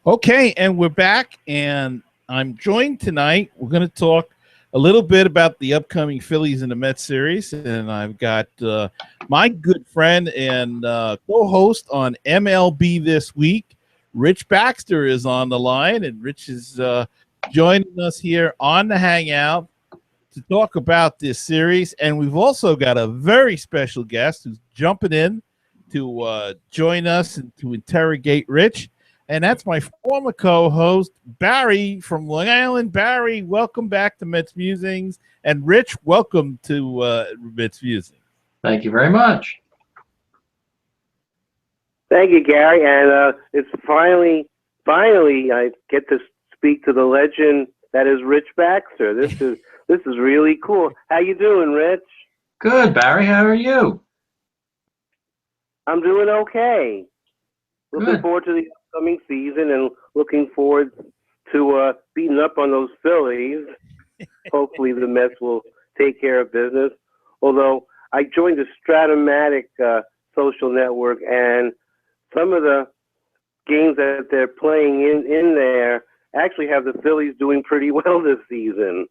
Okay, and we're back, and I'm joined tonight. We're going to talk a little bit about the upcoming Phillies and the Mets series, and I've got my good friend and co-host on MLB This Week, Rich Baxter, is on the line, and Rich is joining us here on the Hangout to talk about this series. And we've also got a very special guest who's jumping in to join us and to interrogate Rich. And that's my former co-host, Barry from Long Island. Barry, welcome back to MetsMusings. And Rich, welcome to MetsMusings. Thank you very much. Thank you, Gary. And it's finally, I get to speak to the legend that is Rich Baxter. This is really cool. How you doing, Rich? Good, Barry. How are you? I'm doing okay. Looking Good. forward to the upcoming season and looking forward to beating up on those Phillies. Hopefully the Mets will take care of business. Although I joined the Stratomatic social network, and some of the games that they're playing in there actually have the Phillies doing pretty well this season,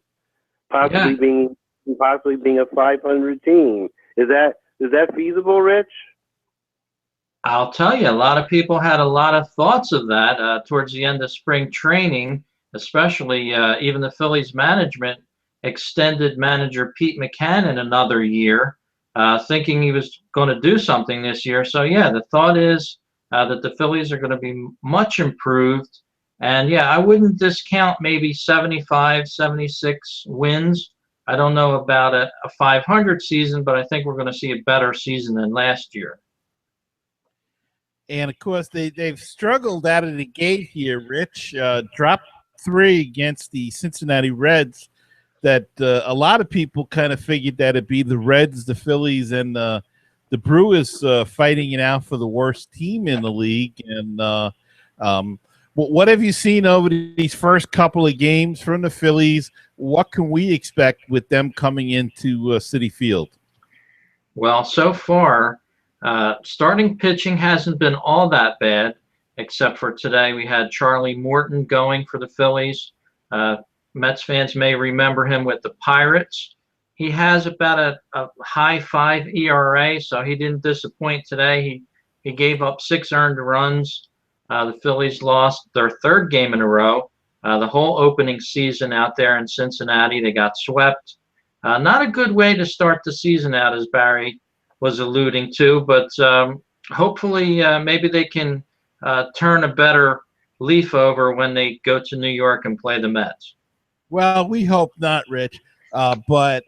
possibly being a 500 team. Is that feasible, Rich? I'll tell you, a lot of people had a lot of thoughts of that towards the end of spring training, especially even the Phillies management extended manager Pete McCannon another year, thinking he was going to do something this year. So, yeah, the thought is that the Phillies are going to be much improved. And, yeah, I wouldn't discount maybe 75, 76 wins. I don't know about a 500 season, but I think we're going to see a better season than last year. And, of course, they've struggled out of the gate here, Rich. Dropped 3 against the Cincinnati Reds that a lot of people kind of figured that it'd be the Reds, the Phillies, and the Brewers fighting it out for the worst team in the league. And what have you seen over these first couple of games from the Phillies? What can we expect with them coming into Citi Field? Well, so far, starting pitching hasn't been all that bad, except for today we had Charlie Morton going for the Phillies. Mets fans may remember him with the Pirates. He has about a high 5 ERA, so he didn't disappoint today. He gave up 6 earned runs. The Phillies lost their 3rd game in a row. The whole opening season out there in Cincinnati, they got swept. Not a good way to start the season out, as Barry was alluding to, but hopefully maybe they can turn a better leaf over when they go to New York and play the Mets. Well, we hope not, Rich. But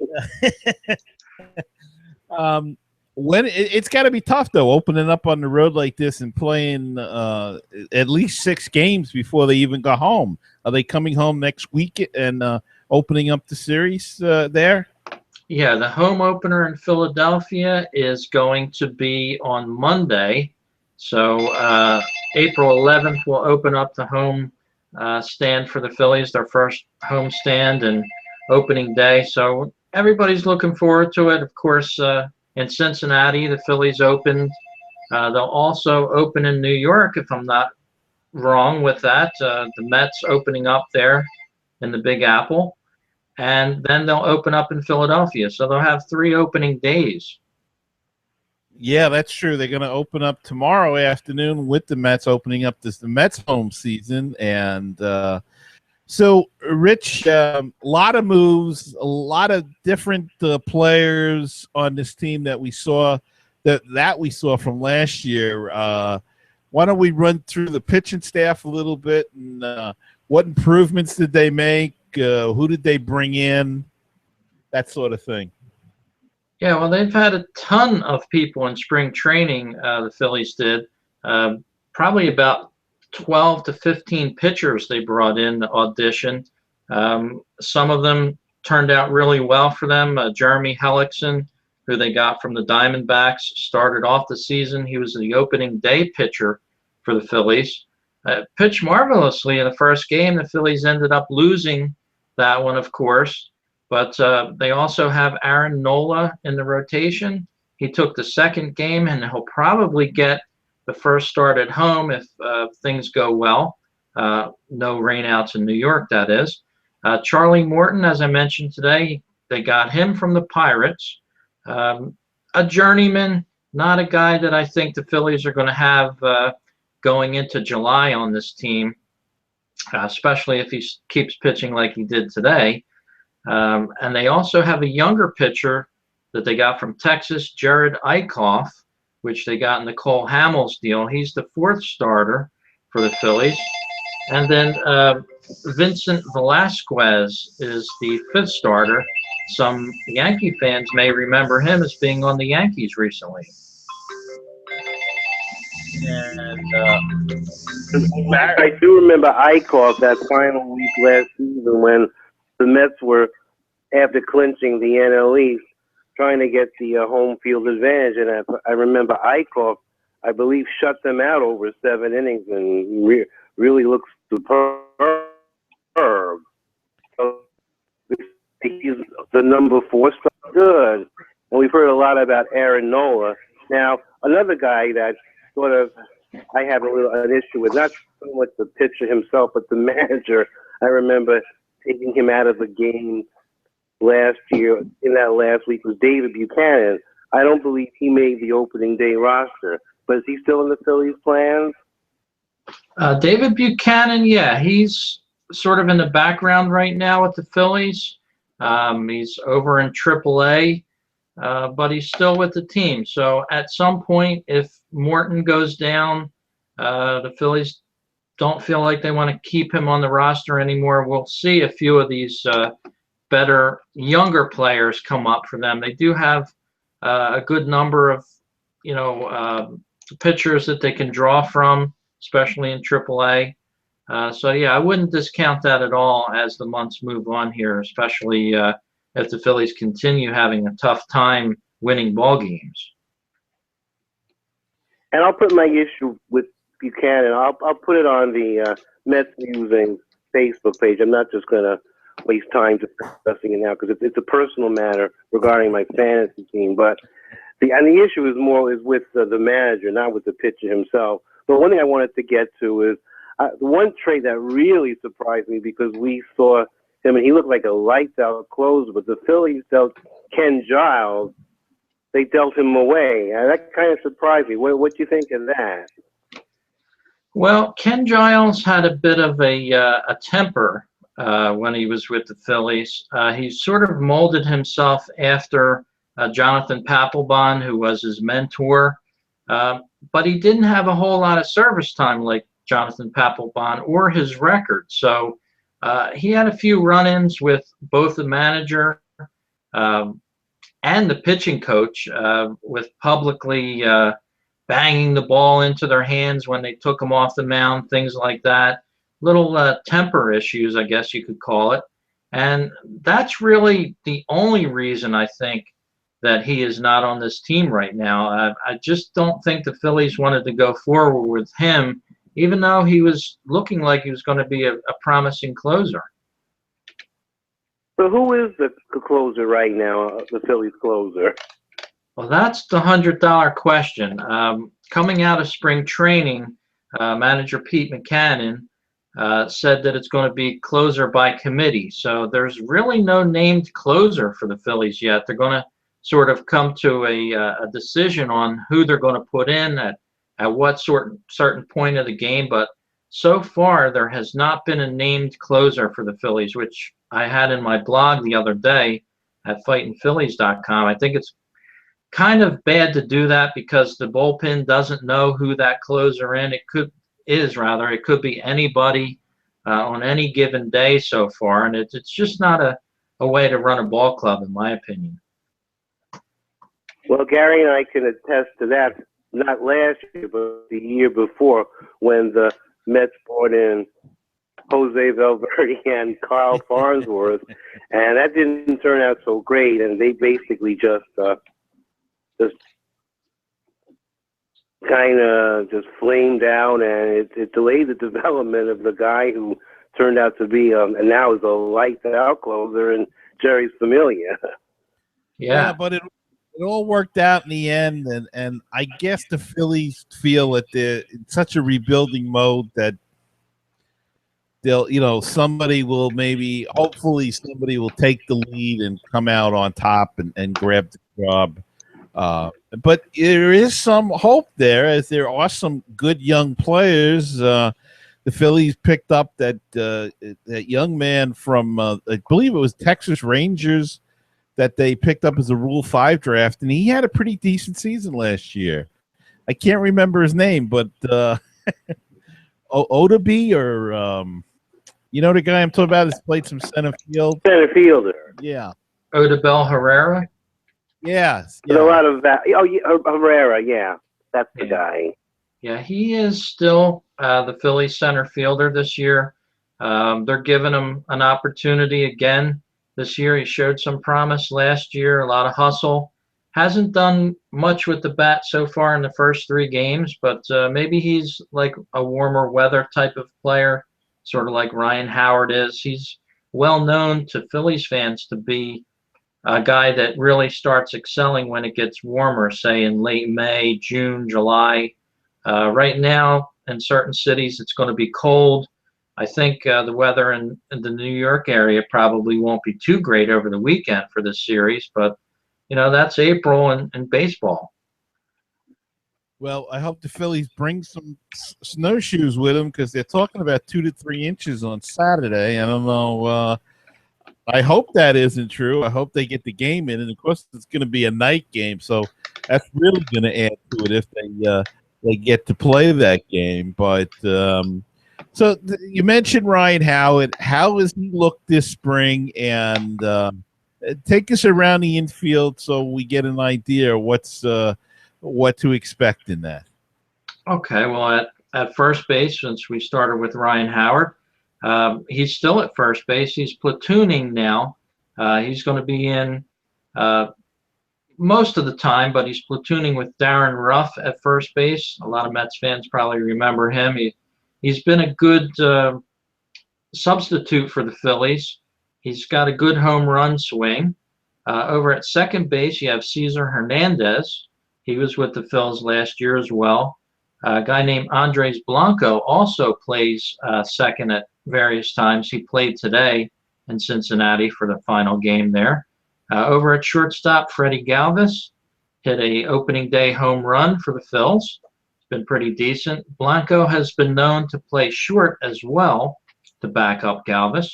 when it's got to be tough, though, opening up on the road like this and playing at least 6 games before they even go home. Are they coming home next week and opening up the series there? Yeah, the home opener in Philadelphia is going to be on Monday. So April 11th will open up the home stand for the Phillies, their first home stand and opening day. So everybody's looking forward to it. Of course, in Cincinnati, the Phillies opened. They'll also open in New York, if I'm not wrong with that. The Mets opening up there in the Big Apple. And then they'll open up in Philadelphia. So they'll have 3 opening days. Yeah, that's true. They're going to open up tomorrow afternoon with the Mets opening up the Mets home season. And so, Rich, a lot of moves, a lot of different players on this team that we saw that we saw from last year. Why don't we run through the pitching staff a little bit and what improvements did they make? Who did they bring in? That sort of thing. Yeah, well, they've had a ton of people in spring training, the Phillies did. Probably about 12 to 15 pitchers they brought in to audition. Some of them turned out really well for them. Jeremy Hellickson, who they got from the Diamondbacks, started off the season. He was the opening day pitcher for the Phillies. Pitched marvelously in the first game. The Phillies ended up losing that one, of course. But they also have Aaron Nola in the rotation. He took the second game, and he'll probably get the first start at home if things go well. No rainouts in New York, that is. Charlie Morton, as I mentioned today, they got him from the Pirates. A journeyman, not a guy that I think the Phillies are going to have going into July on this team, especially if he keeps pitching like he did today. And they also have a younger pitcher that they got from Texas, Jared Eichhoff, which they got in the Cole Hamels deal. He's the fourth starter for the Phillies. And then Vincent Velasquez is the fifth starter. Some Yankee fans may remember him as being on the Yankees recently. And I do remember Eichhoff that final week last season when the Mets were, after clinching the NL East, trying to get the home field advantage. And I remember Eichhoff, I believe, shut them out over 7 innings and really looks superb. So he's the number 4 star. Good. And we've heard a lot about Aaron Nola. Now, another guy that sort of I have an issue with, not so much the pitcher himself, but the manager. I remember taking him out of the game last year, in that last week, was David Buchanan. I don't believe he made the opening day roster, but is he still in the Phillies' plans? David Buchanan, yeah, he's sort of in the background right now with the Phillies. He's over in AAA, but he's still with the team. So at some point, if Morton goes down, the Phillies don't feel like they want to keep him on the roster anymore. We'll see a few of these better younger players come up for them. They do have a good number of, pitchers that they can draw from, especially in AAA. So yeah, I wouldn't discount that at all as the months move on here, especially if the Phillies continue having a tough time winning ball games. And I'll put my issue with Buchanan. I'll put it on the MetsMusings Facebook page. I'm not just going to waste time discussing it now because it's a personal matter regarding my fantasy team. But the issue is more with the manager, not with the pitcher himself. But one thing I wanted to get to is the one trade that really surprised me, because we saw him and he looked like a lights-out closer, but the Phillies dealt Ken Giles. They dealt him away. That kind of surprised me. What do you think of that? Well, Ken Giles had a bit of a temper when he was with the Phillies. He sort of molded himself after Jonathan Papelbon, who was his mentor, but he didn't have a whole lot of service time like Jonathan Papelbon or his record. So he had a few run-ins with both the manager and the pitching coach, with publicly banging the ball into their hands when they took him off the mound, things like that. Little temper issues, I guess you could call it. And that's really the only reason I think that he is not on this team right now. I just don't think the Phillies wanted to go forward with him, even though he was looking like he was going to be a promising closer. So who is the closer right now, the Phillies closer? Well, that's the $100 question. Coming out of spring training, manager Pete Mackanin said that it's going to be closer by committee. So there's really no named closer for the Phillies yet. They're going to sort of come to a decision on who they're going to put in at what certain point of the game. But so far, there has not been a named closer for the Phillies, which I had in my blog the other day at fightingphillies.com. I think it's kind of bad to do that because the bullpen doesn't know who that closer it could be anybody on any given day so far, and it's just not a way to run a ball club, in my opinion. Well, Gary and I can attest to that, not last year, but the year before, when the Mets brought in Jose Valverde and Carl Farnsworth, and that didn't turn out so great, and they basically just kind of just flamed out, and it delayed the development of the guy who turned out to be, and now is a lights-out closer, and Jerry Familia. Yeah, but it all worked out in the end, and I guess the Phillies feel that they're in such a rebuilding mode that somebody will hopefully somebody will take the lead and come out on top and grab the job. But there is some hope there, as there are some good young players. The Phillies picked up that young man from, I believe it was Texas Rangers, that they picked up as a Rule 5 draft, and he had a pretty decent season last year. I can't remember his name, but Odabe, or the guy I'm talking about has played some center field. Center fielder. Yeah. Odubel Herrera. Yes. Yeah. A lot of that. Oh, yeah, Herrera. Yeah, that's the guy. Yeah, he is still the Phillies center fielder this year. They're giving him an opportunity again this year. He showed some promise last year, a lot of hustle. Hasn't done much with the bat so far in the first 3 games, but maybe he's like a warmer weather type of player, sort of like Ryan Howard is. He's well known to Phillies fans to be a guy that really starts excelling when it gets warmer, say in late May, June, July. Right now, in certain cities, it's going to be cold. I think the weather in the New York area probably won't be too great over the weekend for this series, but that's April in baseball. Well, I hope the Phillies bring some snowshoes with them, because they're talking about 2 to 3 inches on Saturday. I don't know. I hope that isn't true. I hope they get the game in, and of course it's going to be a night game, so that's really going to add to it if they get to play that game. But you mentioned Ryan Howard. How has he looked this spring? And take us around the infield so we get an idea of what to expect in that. Okay, well, at first base, since we started with Ryan Howard, he's still at first base. He's platooning now. He's going to be in most of the time, but he's platooning with Darren Ruff at first base. A lot of Mets fans probably remember him. He's been a good substitute for the Phillies. He's got a good home run swing. Over at second base, you have Cesar Hernandez. He was with the Phils last year as well. A guy named Andres Blanco also plays second at various times. He played today in Cincinnati for the final game there. Over at shortstop, Freddie Galvis hit a opening day home run for the Phils. It's been pretty decent. Blanco has been known to play short as well to back up Galvis.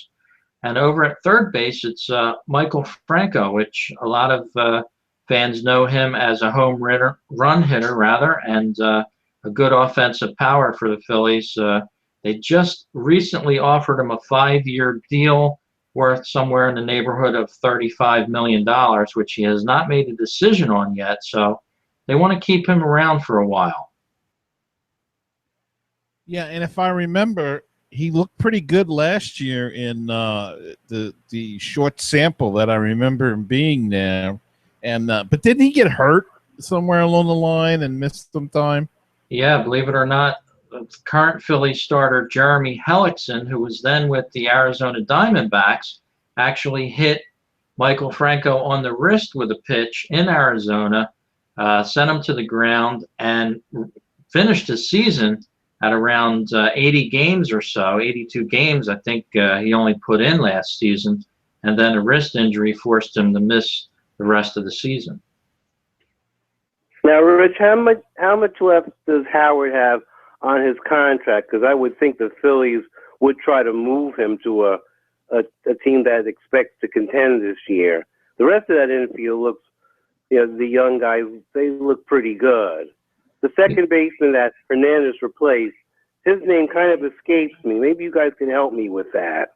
And over at third base, it's Michael Franco, which a lot of fans know him as a run hitter, and a good offensive power for the Phillies. They just recently offered him a 5-year deal worth somewhere in the neighborhood of $35 million, which he has not made a decision on yet. So they want to keep him around for a while. Yeah, and if I remember, he looked pretty good last year in the short sample that I remember him being there. And but didn't he get hurt somewhere along the line and miss some time? Yeah, believe it or not, the current Phillies starter Jeremy Hellickson, who was then with the Arizona Diamondbacks, actually hit Michael Franco on the wrist with a pitch in Arizona, sent him to the ground, and finished his season at around 80 games or so, 82 games I think he only put in last season, and then a wrist injury forced him to miss the rest of the season. Now, Rich, how much left does Howard have on his contract? Because I would think the Phillies would try to move him to a team that expects to contend this year. The rest of that infield looks, the young guys, they look pretty good. The second baseman that Hernandez replaced, his name kind of escapes me. Maybe you guys can help me with that.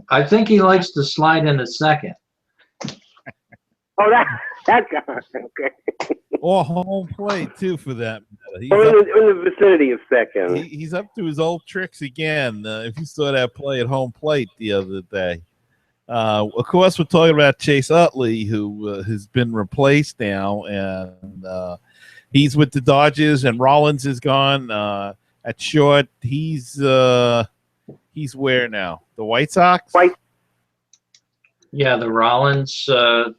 I think he likes to slide in a second. Oh, that guy. Okay. Or home plate, too, for that. He's in the vicinity of second. He's up to his old tricks again. If you saw that play at home plate the other day. Of course, we're talking about Chase Utley, who has been replaced now, and he's with the Dodgers, and Rollins is gone. At short, he's where now? The White Sox? Yeah, the Rollins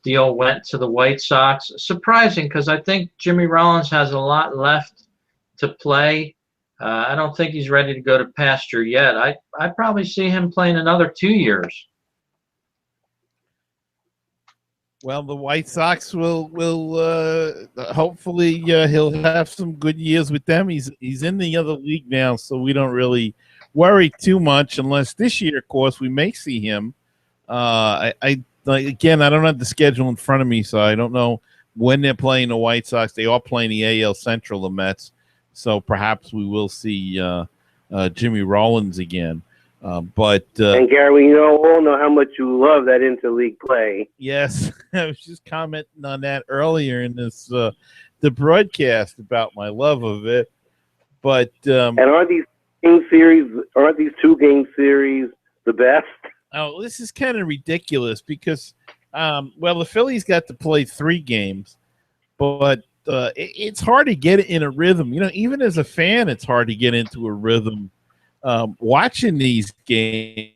deal went to the White Sox. Surprising, because I think Jimmy Rollins has a lot left to play. I don't think he's ready to go to pasture yet. I probably see him playing another 2 years. Well, the White Sox will hopefully he'll have some good years with them. He's in the other league now, so we don't really worry too much. Unless this year, of course, we may see him. I like, again, I don't have the schedule in front of me, so I don't know when they're playing the White Sox. They are playing the AL Central, the Mets, so perhaps we will see Jimmy Rollins again. And Gary, you all know how much you love that interleague play. Yes, I was just commenting on that earlier in this the broadcast about my love of it. But and are these two game series the best? Oh, this is kind of ridiculous because, well, the Phillies got to play 3 games, but it's hard to get in a rhythm. You know, even as a fan, it's hard to get into a rhythm watching these games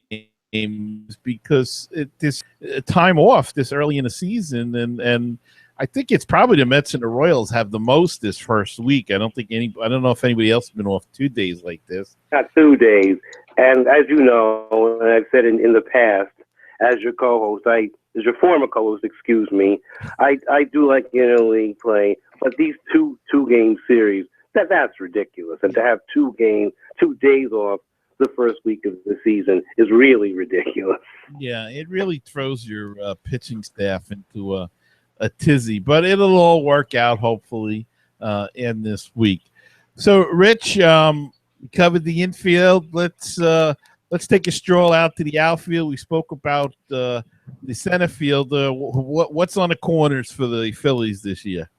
because this time off this early in the season, and I think it's probably the Mets and the Royals have the most this first week. I don't know if anybody else has been off 2 days like this. Not 2 days. And as you know, and I've said in the past, as your co-host, as your former co-host, excuse me, I do like interleague play, but these two game series, that's ridiculous. And to have 2 days off the first week of the season is really ridiculous. Yeah, it really throws your pitching staff into a tizzy, but it'll all work out hopefully in this week. So, Rich, we covered the infield. Let's take a stroll out to the outfield. We spoke about the center field. What's on the corners for the Phillies this year?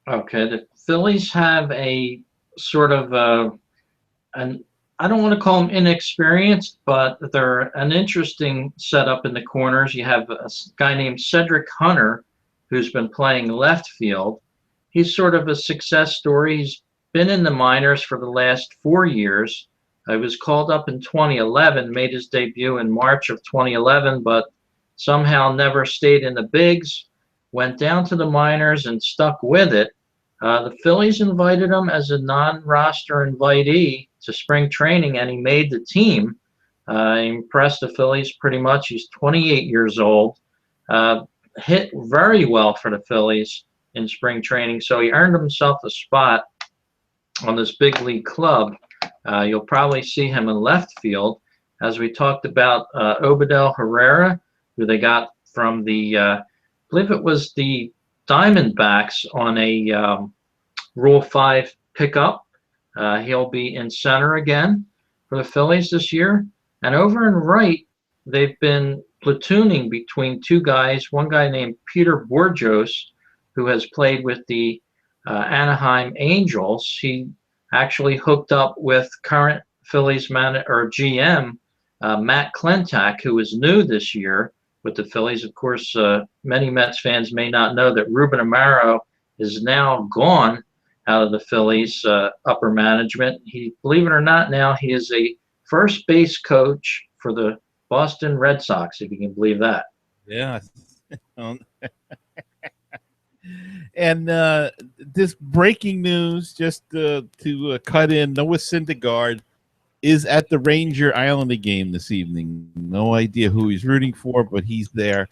Okay, the Phillies have a sort of I don't want to call them inexperienced, but they're an interesting setup in the corners. You have a guy named Cedric Hunter, who's been playing left field. He's sort of a success story. He's been in the minors for the last 4 years. He was called up in 2011, made his debut in March of 2011, but somehow never stayed in the bigs, went down to the minors and stuck with it. The Phillies invited him as a non-roster invitee to spring training, and he made the team. He impressed the Phillies pretty much. He's 28 years old. Hit very well for the Phillies in spring training, so he earned himself a spot on this big league club. You'll probably see him in left field. As we talked about Obadell Herrera, who they got from I believe it was the Diamondbacks on a Rule 5 pickup. He'll be in center again for the Phillies this year. And over in right, they've been platooning between 2 guys, one guy named Peter Borjos, who has played with the Anaheim Angels. He actually hooked up with current Phillies GM Matt Klentak, who is new this year with the Phillies. Of course, many Mets fans may not know that Ruben Amaro is now gone out of the Phillies upper management. Believe it or not, now he is a first base coach for the Boston Red Sox, if you can believe that. Yeah. And this breaking news, just to cut in, Noah Syndergaard is at the Ranger Islander game this evening. No idea who he's rooting for, but he's there.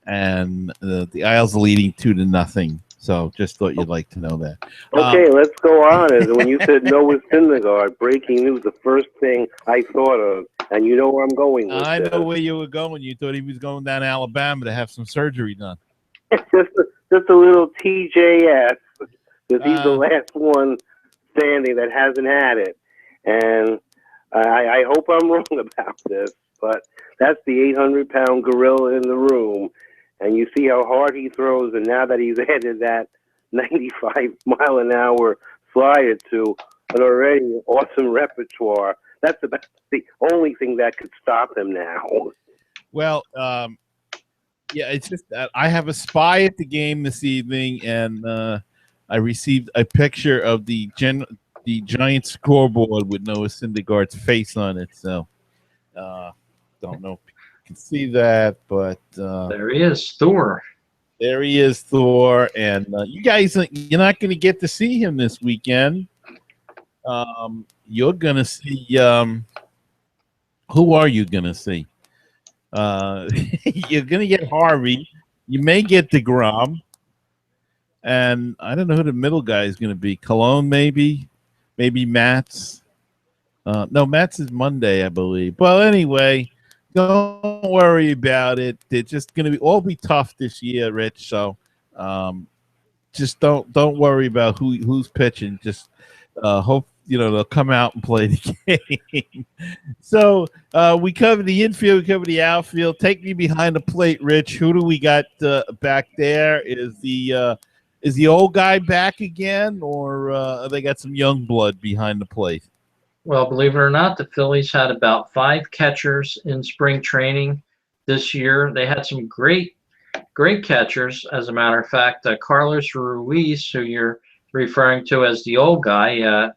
And the Isles are leading 2-0. So just thought you'd like to know that. Okay, let's go on. And when you said Noah Syndergaard, breaking news, the first thing I thought of, and you know where I'm going with I this. know where you were going. You thought he was going down to Alabama to have some surgery done. Just a little TJS, because he's the last one standing that hasn't had it. And I hope I'm wrong about this, but that's the 800-pound gorilla in the room. And you see how hard he throws, and now that he's added that 95-mile-an-hour slider to an already awesome repertoire, that's about the only thing that could stop him now. Well, yeah, it's just that I have a spy at the game this evening, and I received a picture of the giant scoreboard with Noah Syndergaard's face on it. So, don't know if you can see that, but there he is, Thor. There he is, Thor. And you guys, you're not going to get to see him this weekend. You're going to see. Who are you going to see? You're going to get Harvey. You may get DeGrom. And I don't know who the middle guy is going to be. Cologne, maybe. Maybe Mats. No, Mats is Monday, I believe. Well, anyway, don't worry about it. They're just going to be tough this year, Rich. So just don't worry about who's pitching. Just hope they'll come out and play the game. So we covered the infield, we covered the outfield. Take me behind the plate, Rich. Who do we got back there? Is the old guy back again, or they got some young blood behind the plate? Well, believe it or not, the Phillies had about 5 catchers in spring training this year. They had some great catchers, as a matter of fact. Carlos Ruiz, who you're referring to as the old guy,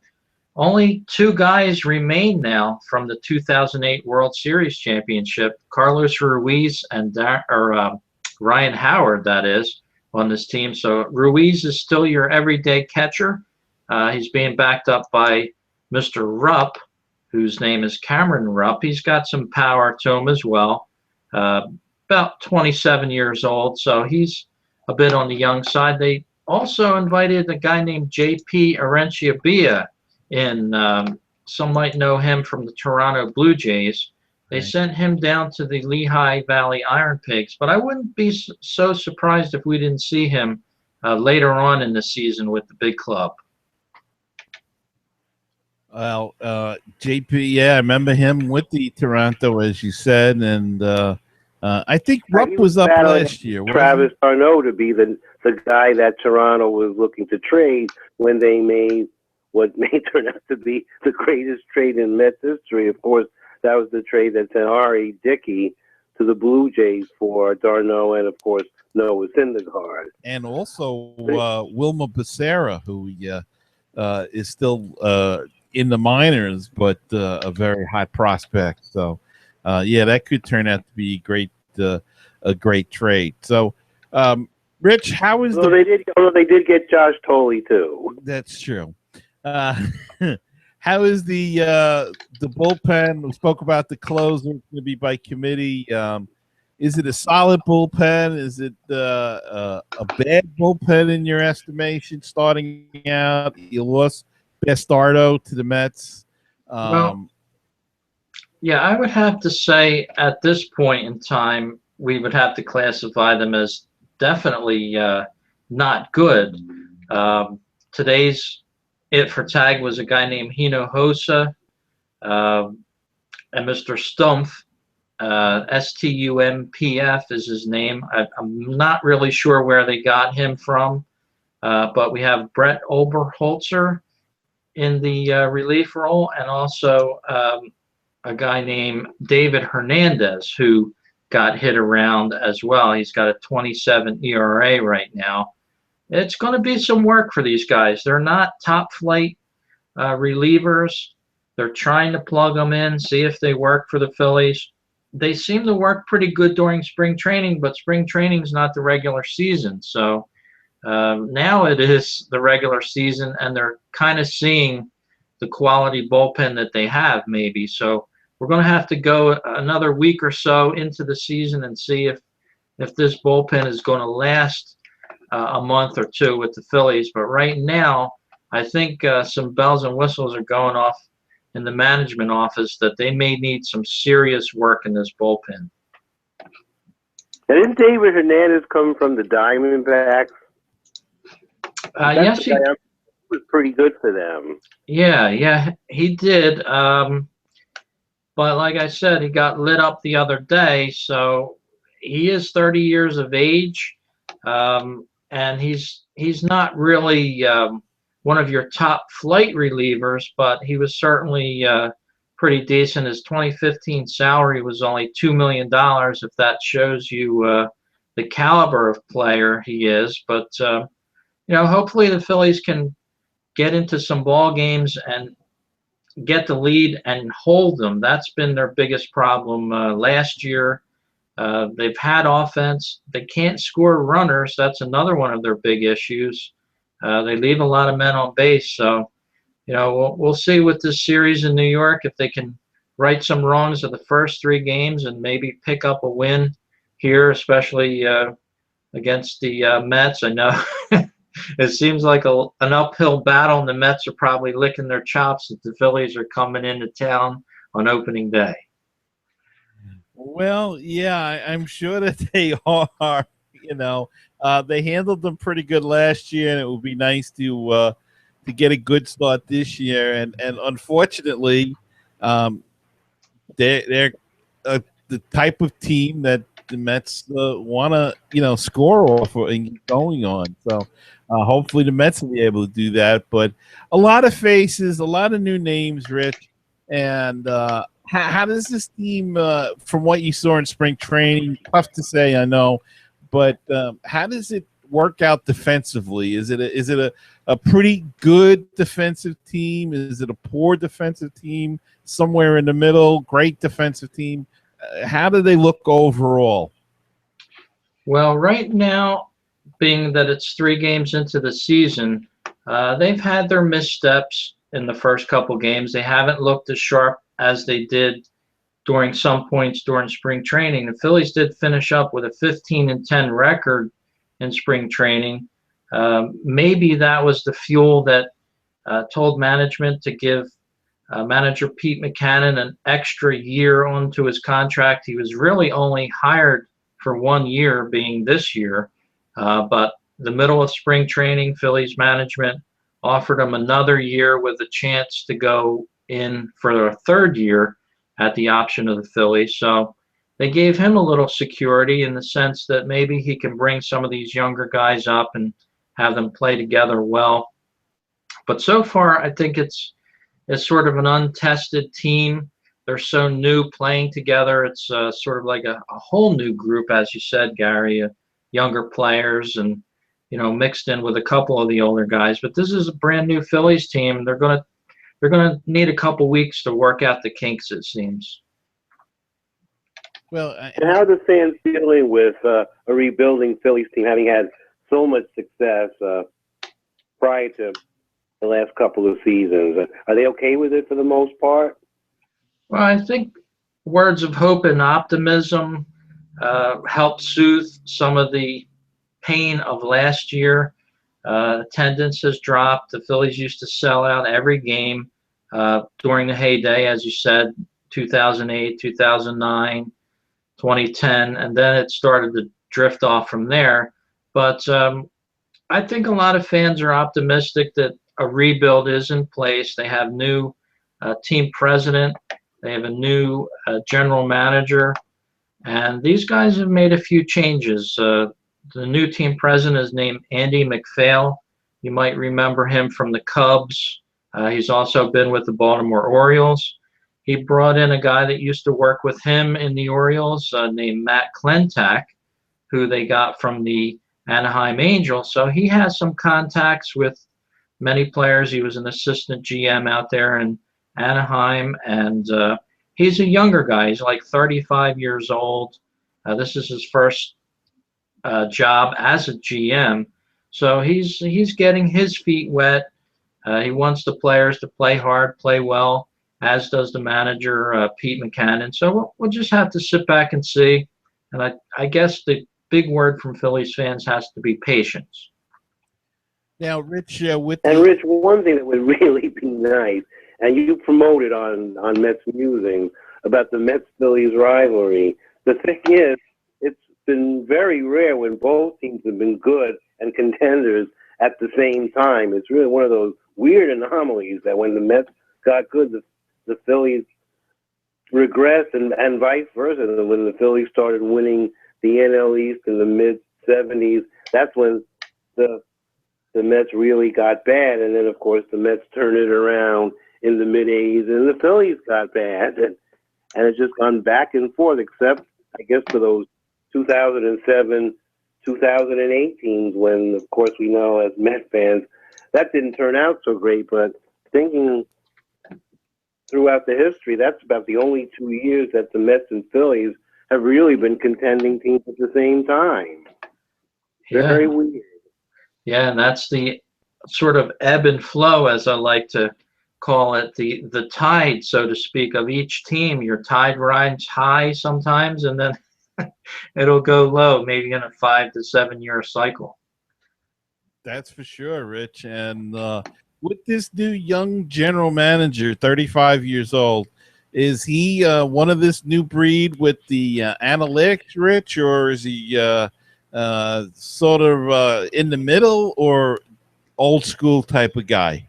only 2 guys remain now from the 2008 World Series championship. Carlos Ruiz and Ryan Howard, that is, on this team. So Ruiz is still your everyday catcher. He's being backed up by Mr. Rupp, whose name is Cameron Rupp. He's got some power to him as well. About 27 years old, so he's a bit on the young side. They also invited a guy named J.P. Arenciabia in. Some might know him from the Toronto Blue Jays. They sent him down to the Lehigh Valley Iron Pigs, but I wouldn't be so surprised if we didn't see him later on in the season with the big club. Well, JP, yeah, I remember him with the Toronto, as you said, and I think Rupp was up last year. Travis d'Arnaud to be the guy that Toronto was looking to trade when they made what may turn out to be the greatest trade in Mets history. Of course, that was the trade that sent R.A. Dickey to the Blue Jays for d'Arnaud and, of course, Noah Syndergaard. And also Wilmer Becerra, who is still in the minors, but a very high prospect. So, that could turn out to be a great trade. So, Rich, how is they did get Josh Tolley too. That's true. How is the bullpen? We spoke about the closer. It's going to be by committee. Is it a solid bullpen? Is it a bad bullpen in your estimation? Starting out, you lost Bastardo to the Mets. I would have to say at this point in time, we would have to classify them as definitely not good. Today's it for tag was a guy named Hinojosa and Mr. Stumpf. Stumpf is his name. I'm not really sure where they got him from, but we have Brett Oberholzer in the relief role, and also a guy named David Hernandez, who got hit around as well. He's got a 27 ERA right now. It's going to be some work for these guys. They're not top flight relievers. They're trying to plug them in, see if they work for the Phillies. They seem to work pretty good during spring training, but spring training is not the regular season. So now it is the regular season, and they're kind of seeing the quality bullpen that they have maybe. So we're going to have to go another week or so into the season and see if this bullpen is going to last a month or two with the Phillies. But right now, I think some bells and whistles are going off in the management office that they may need some serious work in this bullpen. And didn't David Hernandez come from the Diamondbacks? Yes, he was pretty good for them. Yeah, he did. But like I said, he got lit up the other day. So he is 30 years of age, and he's not really one of your top flight relievers, but he was certainly pretty decent. His 2015 salary was only $2 million, if that shows you the caliber of player he is. But hopefully the Phillies can get into some ball games and get the lead and hold them. That's been their biggest problem last year. They've had offense. They can't score runners. That's another one of their big issues. They leave a lot of men on base. So we'll see with this series in New York if they can right some wrongs of the first 3 games and maybe pick up a win here, especially against the Mets. I know it seems like an uphill battle, and the Mets are probably licking their chops that the Phillies are coming into town on opening day. Well, yeah, I'm sure that they are. They handled them pretty good last year, and it would be nice to get a good start this year. And unfortunately, they're the type of team that the Mets want to score off and get going on. So hopefully the Mets will be able to do that. But a lot of faces, a lot of new names, Rich. And how does this team, from what you saw in spring training, tough to say, I know, but how does it work out defensively? Is it a pretty good defensive team? Is it a poor defensive team? Somewhere in the middle, great defensive team? How do they look overall? Well, right now, being that it's 3 games into the season, they've had their missteps in the first couple games. They haven't looked as sharp as they did during some points during spring training. The Phillies did finish up with a 15-10 record in spring training. Maybe that was the fuel that told management to give manager Pete Mackanin an extra year onto his contract. He was really only hired for 1 year, being this year. But the middle of spring training, Phillies management offered him another year with a chance to go in for a 3rd year at the option of the Phillies. So they gave him a little security in the sense that maybe he can bring some of these younger guys up and have them play together well. But so far, I think it's sort of an untested team. They're so new playing together. It's sort of like a whole new group, as you said, Gary, younger players and, mixed in with a couple of the older guys. But this is a brand new Phillies team. They're gonna need a couple weeks to work out the kinks, it seems. Well, and how are the fans feeling with a rebuilding Phillies team, having had so much success prior to the last couple of seasons? Are they okay with it for the most part? Well, I think words of hope and optimism help soothe some of the pain of last year. Attendance has dropped. The Phillies used to sell out every game during the heyday, as you said, 2008, 2009, 2010, and then it started to drift off from there. But I think a lot of fans are optimistic that a rebuild is in place. They have new team president. They have a new general manager. And these guys have made a few changes. The new team president is named Andy MacPhail. You might remember him from the Cubs. He's also been with the Baltimore Orioles. He brought in a guy that used to work with him in the Orioles named Mack, who they got from the Anaheim Angels. So he has some contacts with many players. He was an assistant GM out there in Anaheim, and he's a younger guy. He's like 35 years old. This is his first job as a GM. So he's getting his feet wet. He wants the players to play hard, play well, as does the manager, Pete Mackanin. So we'll just have to sit back and see. And I guess the big word from Phillies fans has to be patience. Now, Rich, Rich, one thing that would really be nice, and you promoted on MetsMusings about the Mets-Phillies rivalry. The thing is, it's been very rare when both teams have been good and contenders at the same time. It's really one of those weird anomalies that when the Mets got good, the Phillies regressed, and vice versa. And when the Phillies started winning the NL East in the mid-'70s, that's when the Mets really got bad. And then, of course, the Mets turned it around in the mid-'80s, and the Phillies got bad. And it's just gone back and forth, except, I guess, for those 2007, 2008 teams when, of course, we know as Met fans, that didn't turn out so great. But thinking throughout the history, that's about the only 2 years that the Mets and Phillies have really been contending teams at the same time. Very Yeah. weird. Yeah, and that's the sort of ebb and flow, as I like to call it the tide, so to speak, of each team. Your tide rides high sometimes, and then it'll go low, maybe in a 5 to 7 year cycle. That's for sure, Rich. And with this new young general manager, 35 years old, is he one of this new breed with the analytics, Rich, or is he sort of in the middle or old school type of guy?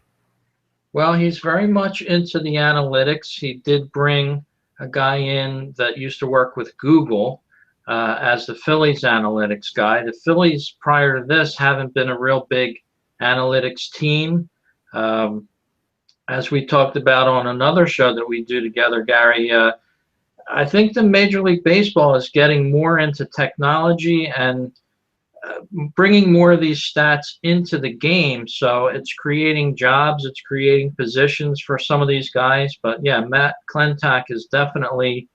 Well, he's very much into the analytics. He did bring a guy in that used to work with Google as the Phillies analytics guy. The Phillies, prior to this, haven't been a real big analytics team. As we talked about on another show that we do together, Gary, I think the Major League Baseball is getting more into technology and bringing more of these stats into the game. So it's creating jobs, it's creating positions for some of these guys. But yeah, Matt Klentak is definitely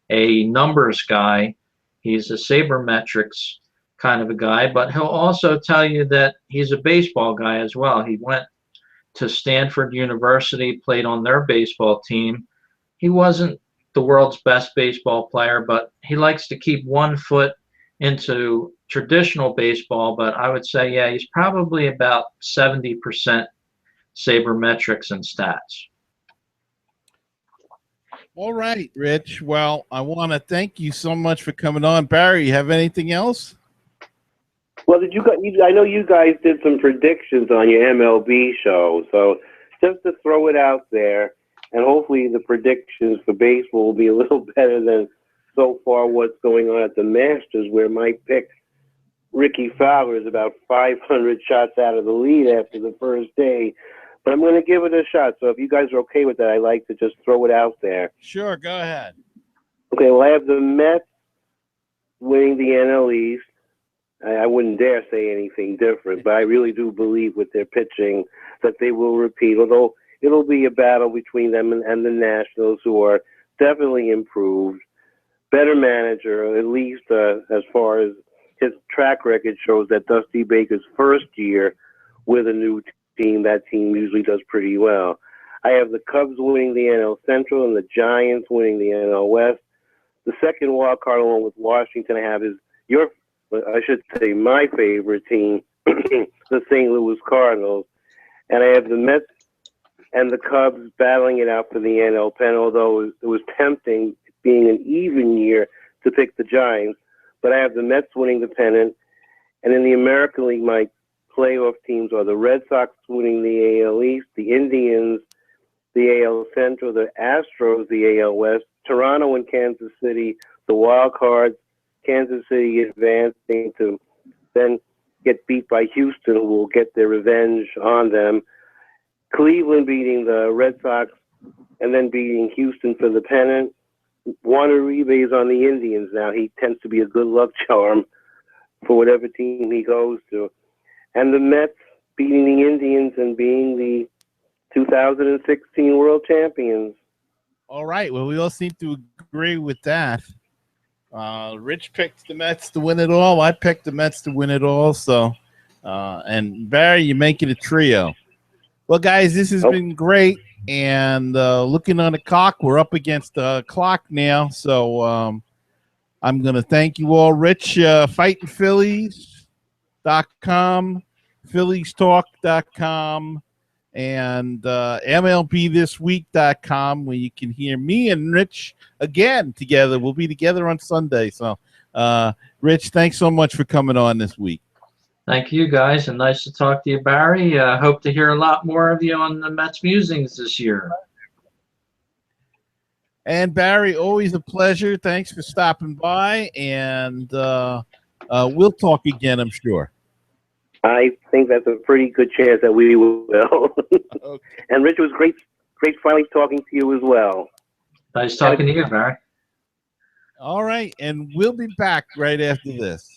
a numbers guy. He's a sabermetrics kind of a guy, but he'll also tell you that he's a baseball guy as well. He went to Stanford University, played on their baseball team. He wasn't the world's best baseball player, but he likes to keep one foot into traditional baseball. But I would say, yeah, he's probably about 70% sabermetrics and stats. All right, Rich. Well, I want to thank you so much for coming on. Barry, you have anything else? Well, I know you guys did some predictions on your MLB show, so just to throw it out there, and hopefully the predictions for baseball will be a little better than so far what's going on at the Masters, where my pick, Ricky Fowler, is about 500 shots out of the lead after the first day. But I'm going to give it a shot. So if you guys are okay with that, I'd like to just throw it out there. Sure, go ahead. Okay, well, I have the Mets winning the NL East. I wouldn't dare say anything different, but I really do believe with their pitching that they will repeat, although it'll be a battle between them and the Nationals, who are definitely improved. Better manager, at least as far as his track record shows, that Dusty Baker's first year with a new team, that team usually does pretty well. I have the Cubs winning the NL Central and the Giants winning the NL West. The second wild card, along with Washington, I have is my favorite team, the St. Louis Cardinals. And I have the Mets and the Cubs battling it out for the NL pennant, although it was tempting, being an even year, to pick the Giants. But I have the Mets winning the pennant. And in the American League, my playoff teams are the Red Sox winning the AL East, the Indians, the AL Central, the Astros, the AL West, Toronto and Kansas City, the wild cards, Kansas City advancing to then get beat by Houston, who will get their revenge on them. Cleveland beating the Red Sox and then beating Houston for the pennant. Juan Uribe is on the Indians now. He tends to be a good luck charm for whatever team he goes to. And the Mets beating the Indians and being the 2016 world champions. All right. Well, we all seem to agree with that. Rich picked the Mets to win it all. I picked the Mets to win it all. So, and Barry, you make it a trio. Well, guys, this has been great. And looking on the clock, we're up against the clock now. So I'm going to thank you all. Rich, FightingPhillies.com, PhilliesTalk.com, and MLBThisWeek.com, where you can hear me and Rich again together. We'll be together on Sunday. So, Rich, thanks so much for coming on this week. Thank you, guys, and nice to talk to you, Barry. Hope to hear a lot more of you on the MetsMusings this year. And Barry, always a pleasure. Thanks for stopping by, and we'll talk again, I'm sure. I think that's a pretty good chance that we will. Okay. And Rich, it was great finally talking to you as well. Nice talking to you, Barry. All right, and we'll be back right after this.